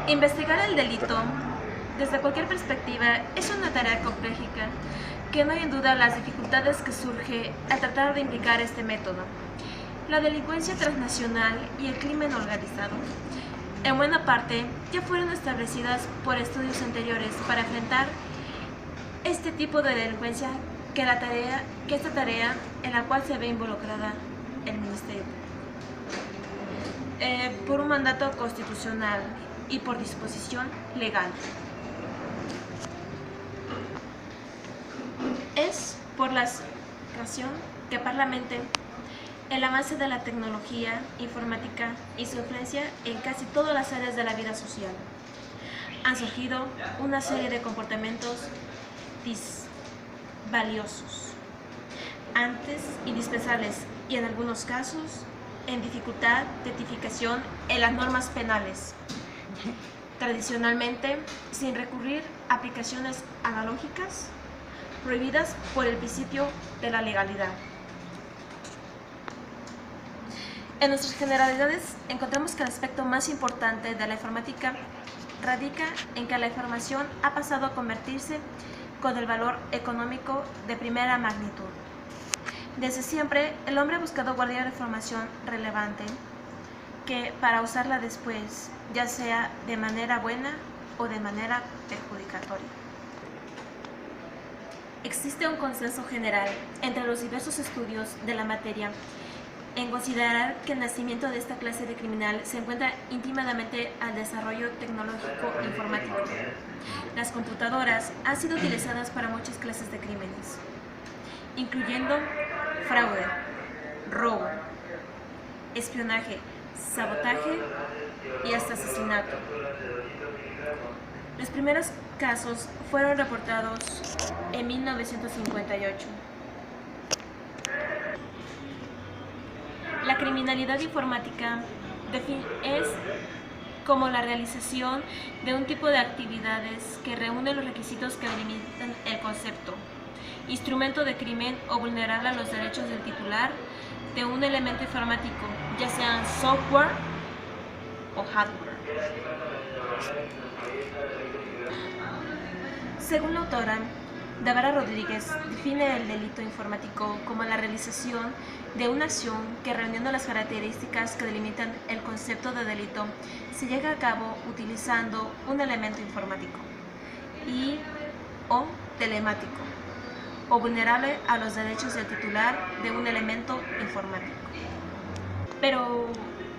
Investigar el delito desde cualquier perspectiva es una tarea compleja que no hay en duda las dificultades que surge al tratar de implicar este método. La delincuencia transnacional y el crimen organizado, en buena parte, ya fueron establecidas por estudios anteriores para enfrentar este tipo de delincuencia que esta tarea en la cual se ve involucrada el Ministerio por un mandato constitucional y por disposición legal. Es por la razón que Parlamento, el avance de la tecnología informática y su influencia en casi todas las áreas de la vida social, han surgido una serie de comportamientos valiosos, antes indispensables y en algunos casos en dificultad de tipificación en las normas penales, tradicionalmente sin recurrir a aplicaciones analógicas prohibidas por el principio de la legalidad. En nuestras generalidades encontramos que el aspecto más importante de la informática radica en que la información ha pasado a convertirse con el valor económico de primera magnitud. Desde siempre, el hombre ha buscado guardar información relevante que para usarla después, ya sea de manera buena o de manera perjudicatoria. Existe un consenso general entre los diversos estudios de la materia en considerar que el nacimiento de esta clase de criminal se encuentra íntimamente al desarrollo tecnológico informático. Las computadoras han sido utilizadas para muchas clases de crímenes, incluyendo fraude, robo, espionaje, sabotaje y hasta asesinato. Los primeros casos fueron reportados en 1958. La criminalidad informática es como la realización de un tipo de actividades que reúnen los requisitos que delimitan el concepto, instrumento de crimen o vulnerar a los derechos del titular de un elemento informático, ya sean software o hardware. Según la autora Dávara Rodríguez, define el delito informático como la realización de una acción que, reuniendo las características que delimitan el concepto de delito, se lleva a cabo utilizando un elemento informático y o telemático o vulnerable a los derechos del titular de un elemento informático.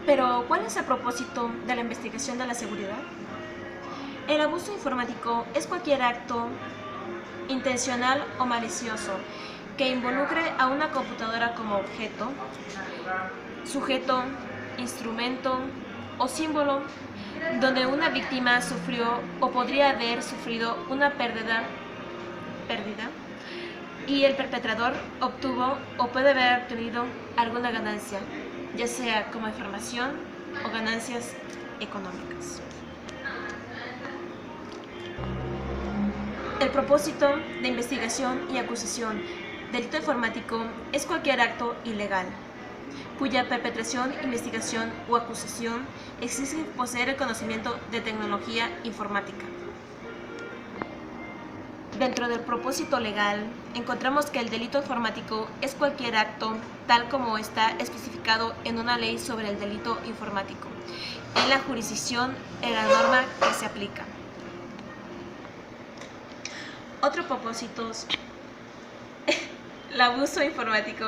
Pero, ¿cuál es el propósito de la investigación de la seguridad? El abuso informático es cualquier acto intencional o malicioso que involucre a una computadora como objeto, sujeto, instrumento o símbolo donde una víctima sufrió o podría haber sufrido una pérdida y el perpetrador obtuvo o puede haber obtenido alguna ganancia, ya sea como información o ganancias económicas. El propósito de investigación y acusación delito informático es cualquier acto ilegal, cuya perpetración, investigación o acusación exige poseer el conocimiento de tecnología informática. Dentro del propósito legal, encontramos que el delito informático es cualquier acto tal como está especificado en una ley sobre el delito informático, en la jurisdicción en la norma que se aplica. Otro propósito, el abuso informático,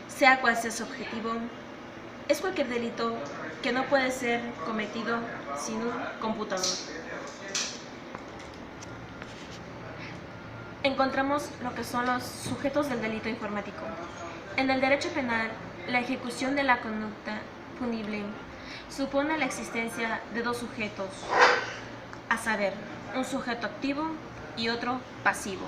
sea cual sea su objetivo, es cualquier delito que no puede ser cometido sin un computador. Encontramos lo que son los sujetos del delito informático. En el derecho penal, la ejecución de la conducta punible supone la existencia de dos sujetos, a saber, un sujeto activo y otro pasivo.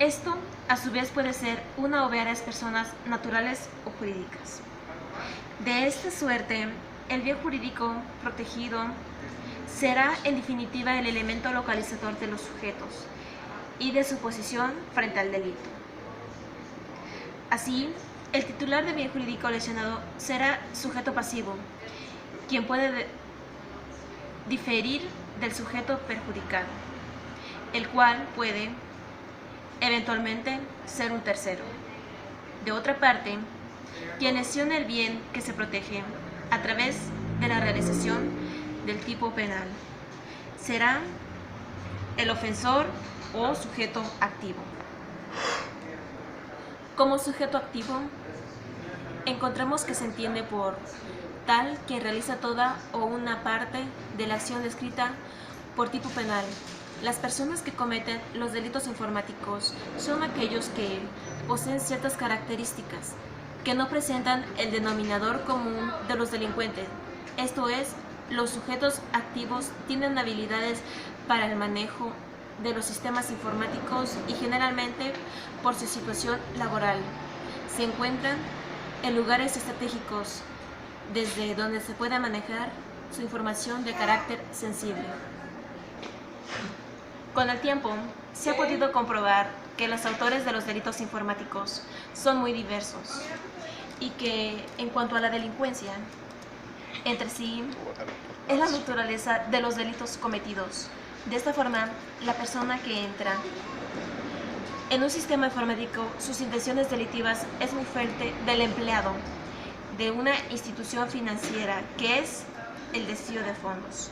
Esto, a su vez, puede ser una o varias personas naturales o jurídicas. De esta suerte, el bien jurídico protegido será, en definitiva, el elemento localizador de los sujetos y de su posición frente al delito. Así, el titular de bien jurídico lesionado será sujeto pasivo, quien puede diferir del sujeto perjudicado, el cual puede eventualmente ser un tercero. De otra parte, quien lesiona el bien que se protege a través de la realización del tipo penal será el ofensor o sujeto activo. Como sujeto activo, encontramos que se entiende por tal quien realiza toda o una parte de la acción descrita por tipo penal. Las personas que cometen los delitos informáticos son aquellos que poseen ciertas características que no presentan el denominador común de los delincuentes. Esto es, los sujetos activos tienen habilidades para el manejo de los sistemas informáticos y generalmente por su situación laboral se encuentran en lugares estratégicos desde donde se pueda manejar su información de carácter sensible. Con el tiempo, se ha podido comprobar que los autores de los delitos informáticos son muy diversos y que, en cuanto a la delincuencia, entre sí, es la naturaleza de los delitos cometidos. De esta forma, la persona que entra en un sistema informático, sus intenciones delictivas es muy fuerte del empleado de una institución financiera, que es el desvío de fondos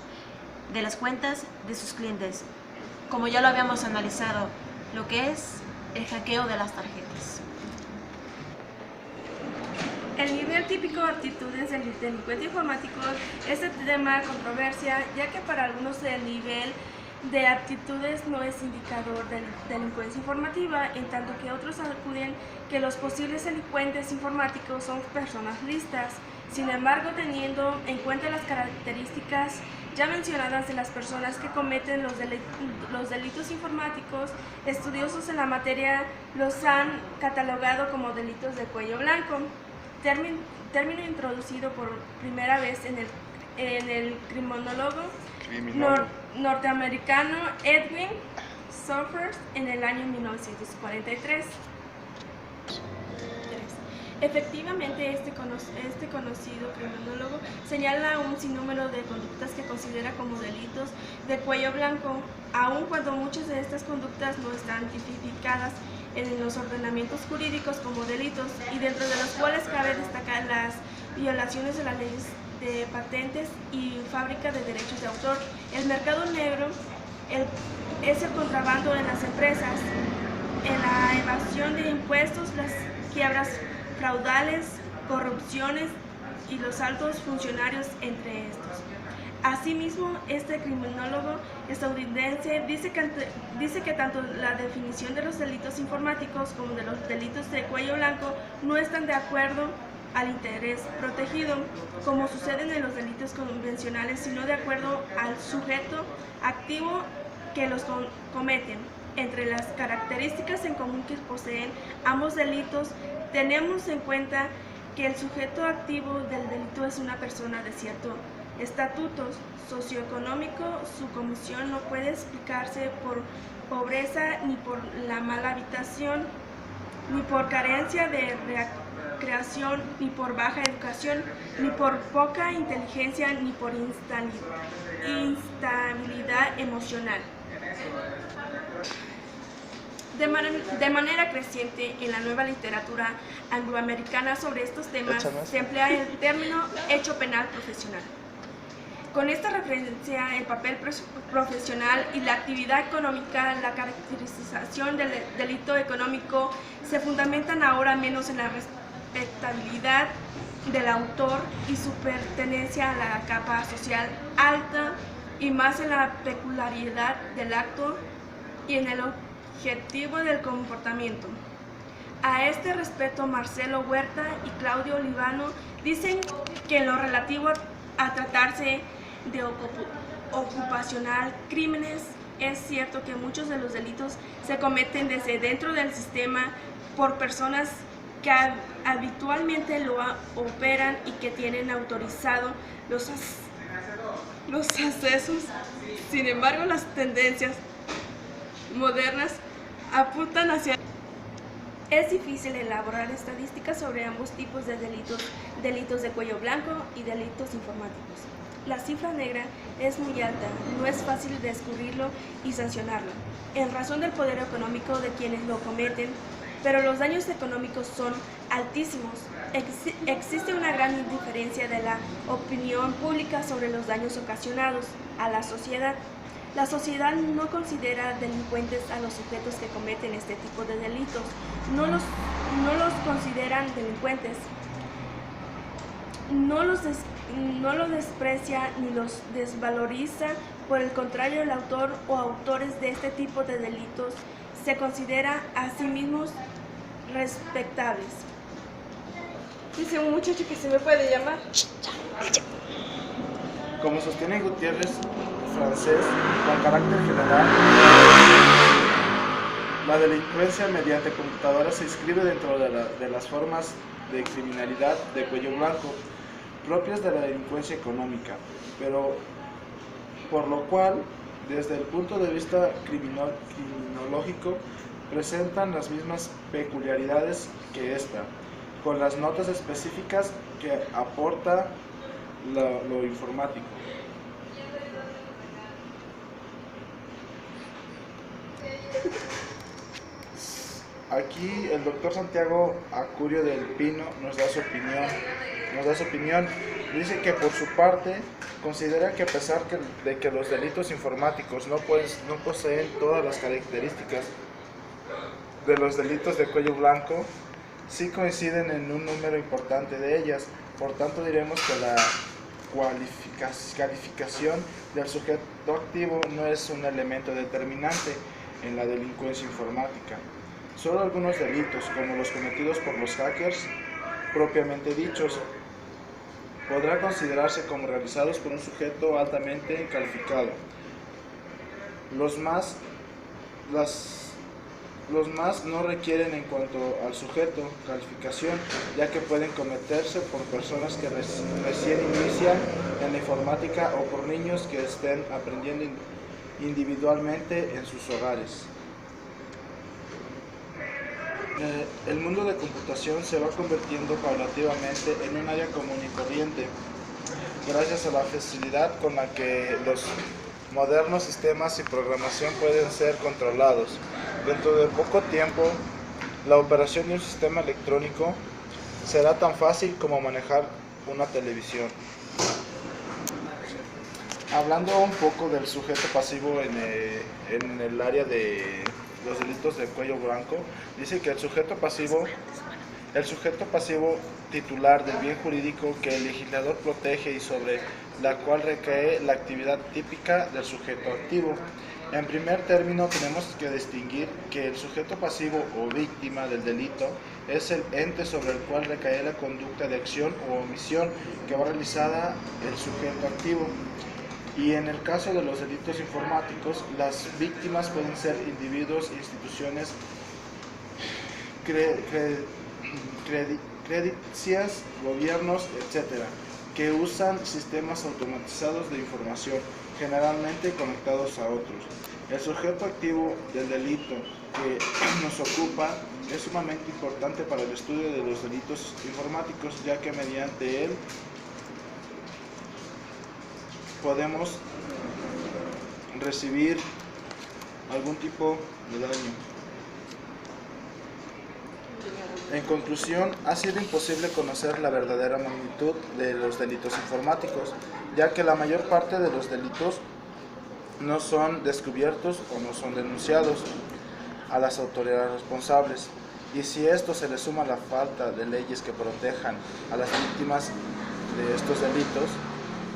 de las cuentas de sus clientes, como ya lo habíamos analizado, lo que es el hackeo de las tarjetas. El nivel típico de aptitudes del delincuente informático es el tema de controversia, ya que para algunos el nivel de aptitudes no es indicador de delincuencia informativa, en tanto que otros acuden que los posibles delincuentes informáticos son personas listas. Sin embargo, teniendo en cuenta las características ya mencionadas de las personas que cometen los delitos informáticos, estudiosos en la materia los han catalogado como delitos de cuello blanco, término introducido por primera vez en el criminólogo norteamericano Edwin Sophers en el año 1943. Efectivamente, este conocido criminólogo señala un sinnúmero de conductas que considera como delitos de cuello blanco, aun cuando muchas de estas conductas no están tipificadas en los ordenamientos jurídicos como delitos, y dentro de los cuales cabe destacar las violaciones de las leyes de patentes y fábrica de derechos de autor. El mercado negro es el contrabando en las empresas, en la evasión de impuestos, las quiebras fraudales, corrupciones y los altos funcionarios entre estos. Asimismo, este criminólogo estadounidense dice que tanto la definición de los delitos informáticos como de los delitos de cuello blanco no están de acuerdo al interés protegido, como sucede en los delitos convencionales, sino de acuerdo al sujeto activo que los cometen. Entre las características en común que poseen ambos delitos, tenemos en cuenta que el sujeto activo del delito es una persona de cierto estatuto socioeconómico. Su comisión no puede explicarse por pobreza, ni por la mala habitación, ni por carencia de recreación, ni por baja educación, ni por poca inteligencia, ni por instabilidad emocional. De manera creciente en la nueva literatura angloamericana sobre estos temas se emplea el término hecho penal profesional. Con esta referencia, el papel profesional y la actividad económica, la caracterización del delito económico se fundamentan ahora menos en la respetabilidad del autor y su pertenencia a la capa social alta, y más en la peculiaridad del acto y en el objetivo del comportamiento. A este respecto, Marcelo Huerta y Claudio Olivano dicen que en lo relativo a tratarse de ocupacional crímenes, es cierto que muchos de los delitos se cometen desde dentro del sistema por personas que habitualmente lo operan y que tienen autorizado los accesos. Sin embargo, las tendencias modernas apuntan hacia... Es difícil elaborar estadísticas sobre ambos tipos de delitos de cuello blanco y delitos informáticos. La cifra negra es muy alta, no es fácil descubrirlo y sancionarlo, en razón del poder económico de quienes lo cometen, pero los daños económicos son altísimos. Existe una gran indiferencia de la opinión pública sobre los daños ocasionados a la sociedad. La sociedad no considera delincuentes a los sujetos que cometen este tipo de delitos, no los consideran delincuentes, no los desprecia ni los desvaloriza. Por el contrario, el autor o autores de este tipo de delitos se considera a sí mismos respetables. Dice un muchacho que se me puede llamar. Como sostiene Gutiérrez Francés, con carácter general, la delincuencia mediante computadora se inscribe dentro de las formas de criminalidad de cuello blanco propias de la delincuencia económica, pero por lo cual, desde el punto de vista criminológico, presentan las mismas peculiaridades que esta, con las notas específicas que aporta lo informático. Aquí el doctor Santiago Acurio del Pino nos da su opinión. Dice que por su parte considera que a pesar de que los delitos informáticos no poseen todas las características de los delitos de cuello blanco, sí coinciden en un número importante de ellas. Por tanto, diremos que la calificación del sujeto activo no es un elemento determinante en la delincuencia informática. Solo algunos delitos, como los cometidos por los hackers propiamente dichos, podrán considerarse como realizados por un sujeto altamente calificado. Los más no requieren en cuanto al sujeto calificación, ya que pueden cometerse por personas que recién inician en la informática o por niños que estén aprendiendo individualmente en sus hogares. El mundo de computación se va convirtiendo paulativamente en un área común y corriente, gracias a la facilidad con la que los modernos sistemas y programación pueden ser controlados. Dentro de poco tiempo, la operación de un sistema electrónico será tan fácil como manejar una televisión. Hablando un poco del sujeto pasivo en el área de los delitos de cuello blanco, dice que el sujeto pasivo titular del bien jurídico que el legislador protege y sobre la cual recae la actividad típica del sujeto activo. En primer término, tenemos que distinguir que el sujeto pasivo o víctima del delito es el ente sobre el cual recae la conducta de acción o omisión que va realizada el sujeto activo. Y en el caso de los delitos informáticos, las víctimas pueden ser individuos, instituciones, credicias, gobiernos, etc., que usan sistemas automatizados de información, generalmente conectados a otros. El sujeto activo del delito que nos ocupa es sumamente importante para el estudio de los delitos informáticos, ya que mediante él podemos recibir algún tipo de daño. En conclusión, ha sido imposible conocer la verdadera magnitud de los delitos informáticos, ya que la mayor parte de los delitos no son descubiertos o no son denunciados a las autoridades responsables. Y si esto se le suma la falta de leyes que protejan a las víctimas de estos delitos,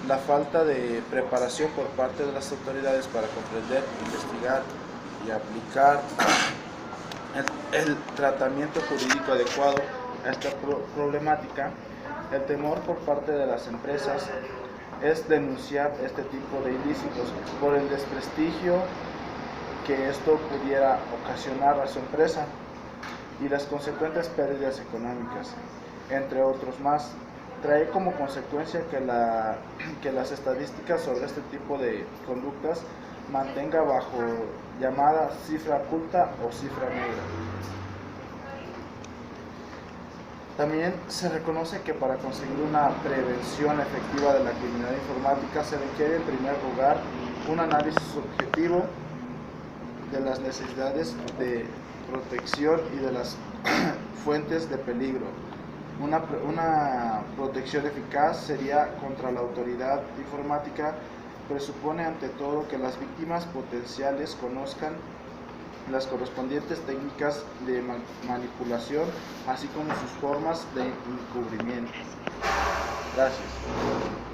la falta de preparación por parte de las autoridades para comprender, investigar y aplicar el tratamiento jurídico adecuado a esta problemática, el temor por parte de las empresas es denunciar este tipo de ilícitos por el desprestigio que esto pudiera ocasionar a su empresa y las consecuentes pérdidas económicas, entre otros más. Trae como consecuencia que las estadísticas sobre este tipo de conductas mantenga bajo llamada cifra oculta o cifra negra. También se reconoce que para conseguir una prevención efectiva de la criminalidad informática se requiere en primer lugar un análisis objetivo de las necesidades de protección y de las fuentes de peligro. Una protección eficaz sería contra la autoridad informática. Presupone ante todo que las víctimas potenciales conozcan las correspondientes técnicas de manipulación, así como sus formas de encubrimiento. Gracias.